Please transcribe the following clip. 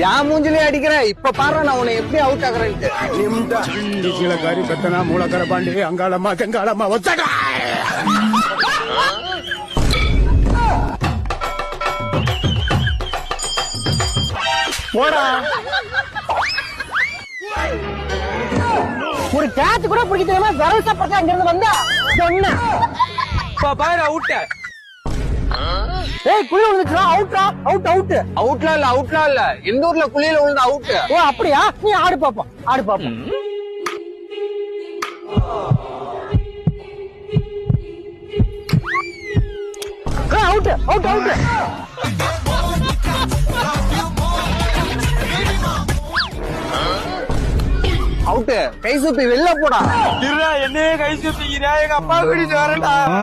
என் மூஞ்சிலே அடிக்கிற இப்ப பாரு நான் உன்னை எப்படி அவுட் ஆகுறேன்ட்டு. கீழக்காரி பெத்தனா மூலக்கர பாண்டி அங்காளம்மா கங்காளம்மா ஒத்தடா போடா. ஒரு கேட்ச் கூட பிடிக்க தெரியாம வெரல்சா பறக்க அங்க இருந்து வந்தா என்ன பாரு அவுட். ஏய் குழி விழுந்துச்சுடா. அவுட்ரா. Out out. அவுட்லாம் இல்ல எந்த ஊர்ல குழியில விழுந்த அவுட். ஓ அப்படியா? நீ ஆடு பாப்போம். ஆடு பாப்போம். Out out out. அவுட். கை சுப்பி வெளில போடா. என்னையே கை சுத்திக்கிறா எங்க அப்பா வீடு வரட்டா.